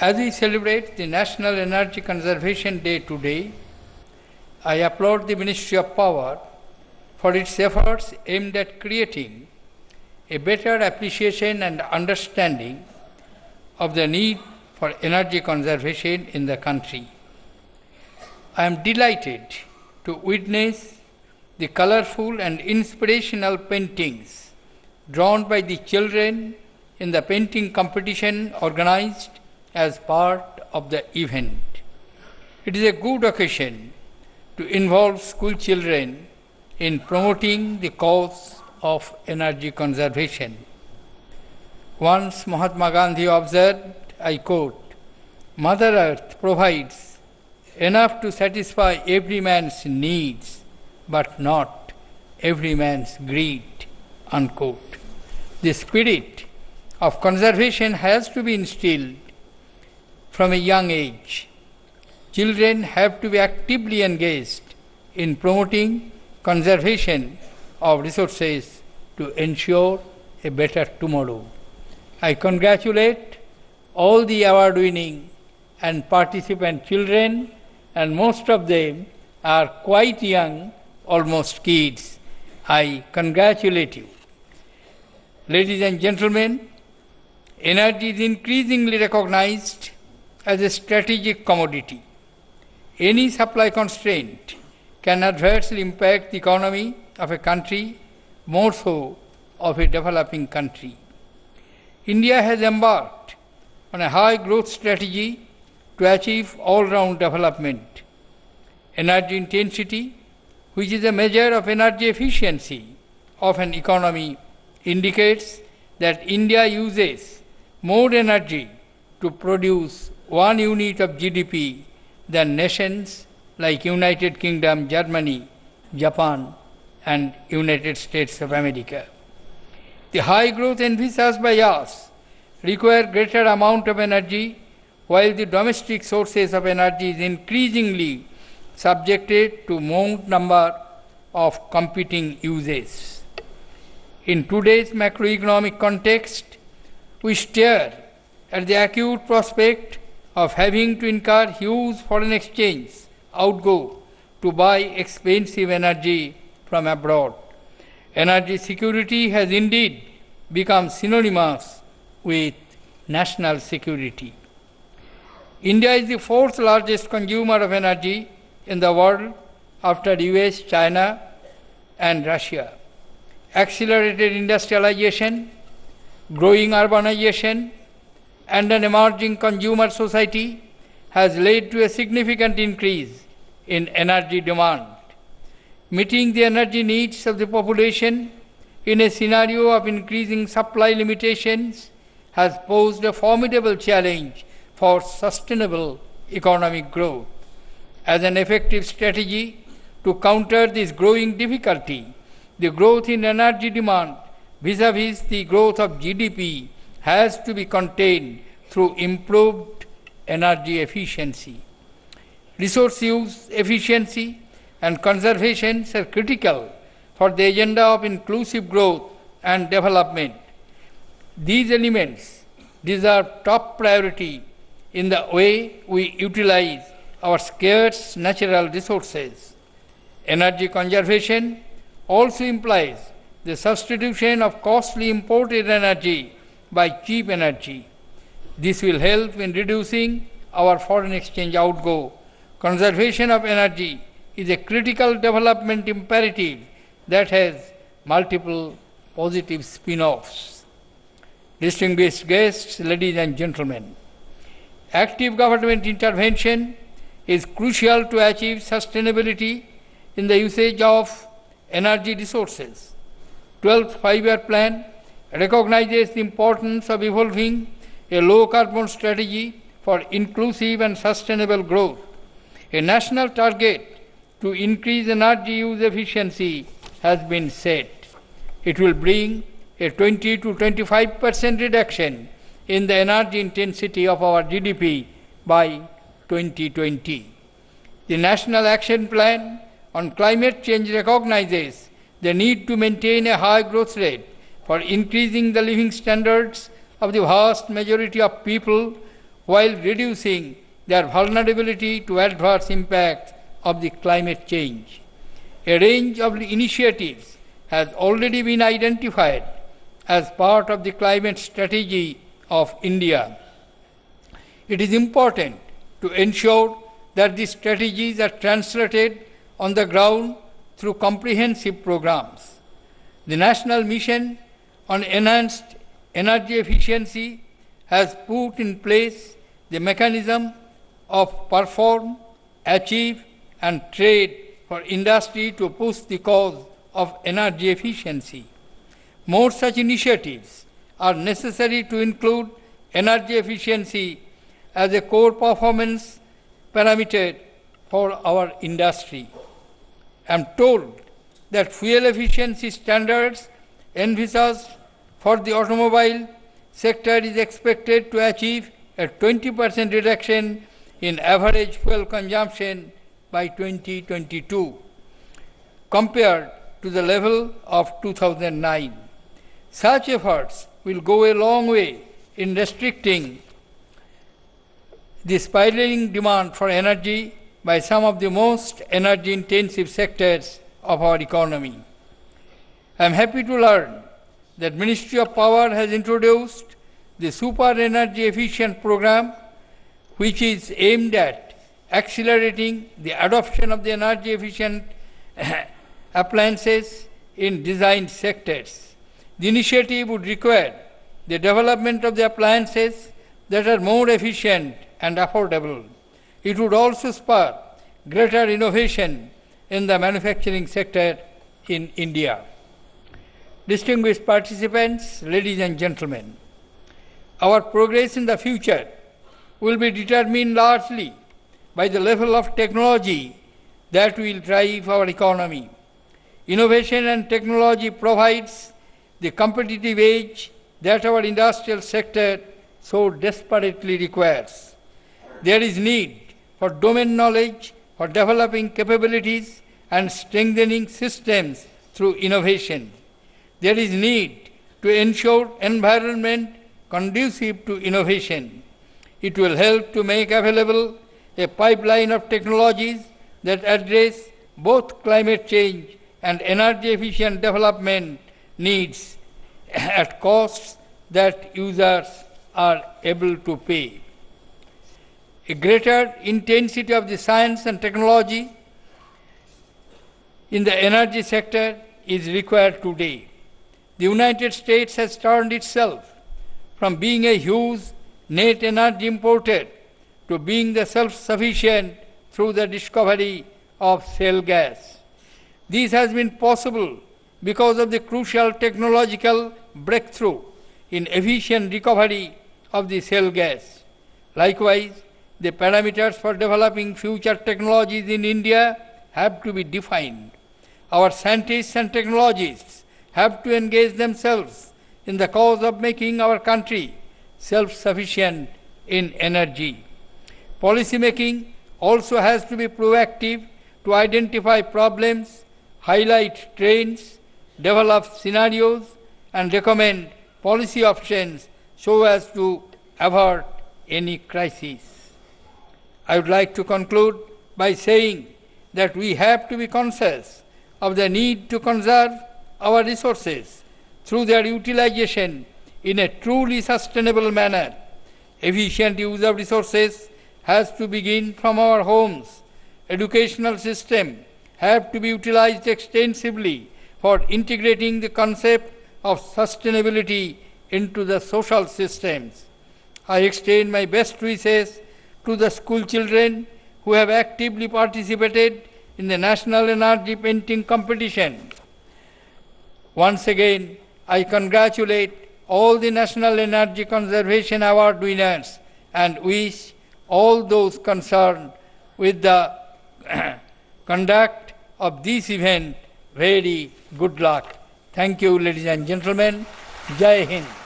As we celebrate the National Energy Conservation Day today, I applaud the Ministry of Power for its efforts aimed at creating a better appreciation and understanding of the need for energy conservation in the country. I am delighted to witness the colorful and inspirational paintings drawn by the children in the painting competition organized as part of the event. It is a good occasion to involve school children in promoting the cause of energy conservation. Once Mahatma Gandhi observed, I quote, "Mother Earth provides enough to satisfy every man's needs, but not every man's greed," unquote. The spirit of conservation has to be instilled from a young age. Children have to be actively engaged in promoting conservation of resources to ensure a better tomorrow. I congratulate all the award-winning and participant children, and most of them are quite young, almost kids. I congratulate you. Ladies and gentlemen, energy is increasingly recognized as a strategic commodity. Any supply constraint can adversely impact the economy of a country, more so of a developing country. India has embarked on a high growth strategy to achieve all-round development. Energy intensity, which is a measure of energy efficiency of an economy, indicates that India uses more energy to produce 1 unit of GDP than nations like United Kingdom, Germany, Japan, and United States of America. The high growth envisaged by us require greater amount of energy, while the domestic sources of energy is increasingly subjected to more number of competing uses. In today's macroeconomic context, we stare at the acute prospect of having to incur huge foreign exchange outgo to buy expensive energy from abroad. Energy security has indeed become synonymous with national security. India is the fourth largest consumer of energy in the world after US, China, and Russia. Accelerated industrialization, growing urbanization, and an emerging consumer society has led to a significant increase in energy demand. Meeting the energy needs of the population in a scenario of increasing supply limitations has posed a formidable challenge for sustainable economic growth. As an effective strategy to counter this growing difficulty, the growth in energy demand vis-à-vis the growth of GDP has to be contained through improved energy efficiency. Resource use efficiency and conservation are critical for the agenda of inclusive growth and development. These elements deserve top priority in the way we utilize our scarce natural resources. Energy conservation also implies the substitution of costly imported energy by cheap energy. This will help in reducing our foreign exchange outgo. Conservation of energy is a critical development imperative that has multiple positive spin-offs. Distinguished guests, ladies and gentlemen, active government intervention is crucial to achieve sustainability in the usage of energy resources. 12th Five-Year Plan recognizes the importance of evolving a low-carbon strategy for inclusive and sustainable growth. A national target to increase energy use efficiency has been set. It will bring a 20 to 25% reduction in the energy intensity of our GDP by 2020. The National Action Plan on Climate Change recognizes the need to maintain a high growth rate for increasing the living standards of the vast majority of people while reducing their vulnerability to adverse impacts of the climate change. A range of initiatives has already been identified as part of the climate strategy of India. It is important to ensure that these strategies are translated on the ground through comprehensive programs. The National Mission on Enhanced Energy Efficiency has put in place the mechanism of perform, achieve, and trade for industry to push the cause of energy efficiency. More such initiatives are necessary to include energy efficiency as a core performance parameter for our industry. I am told that fuel efficiency standards envisaged for the automobile sector is expected to achieve a 20% reduction in average fuel consumption by 2022 compared to the level of 2009. Such efforts will go a long way in restricting the spiraling demand for energy by some of the most energy-intensive sectors of our economy. I am happy to learn that Ministry of Power has introduced the Super Energy Efficient Program, which is aimed at accelerating the adoption of the energy efficient appliances in designed sectors. The initiative would require the development of the appliances that are more efficient and affordable. It would also spur greater innovation in the manufacturing sector in India. Distinguished participants, ladies and gentlemen, our progress in the future will be determined largely by the level of technology that will drive our economy. Innovation and technology provides the competitive edge that our industrial sector so desperately requires. There is need for domain knowledge, for developing capabilities and strengthening systems through innovation. There is need to ensure environment conducive to innovation. It will help to make available a pipeline of technologies that address both climate change and energy efficient development needs at costs that users are able to pay. A greater intensity of the science and technology in the energy sector is required today. The United States has turned itself from being a huge net energy importer to being the self-sufficient through the discovery of shale gas. This has been possible because of the crucial technological breakthrough in efficient recovery of the shale gas. Likewise, the parameters for developing future technologies in India have to be defined. Our scientists and technologists have to engage themselves in the cause of making our country self-sufficient in energy. Policy making also has to be proactive to identify problems, highlight trends, develop scenarios, and recommend policy options so as to avert any crisis. I would like to conclude by saying that we have to be conscious of the need to conserve our resources through their utilization in a truly sustainable manner. Efficient use of resources has to begin from our homes. Educational system have to be utilized extensively for integrating the concept of sustainability into the social systems. I extend my best wishes to the school children who have actively participated in the National Energy Painting Competition. Once again, I congratulate all the National Energy Conservation Award winners and wish all those concerned with the conduct of this event very good luck. Thank you, ladies and gentlemen. Jai Hind.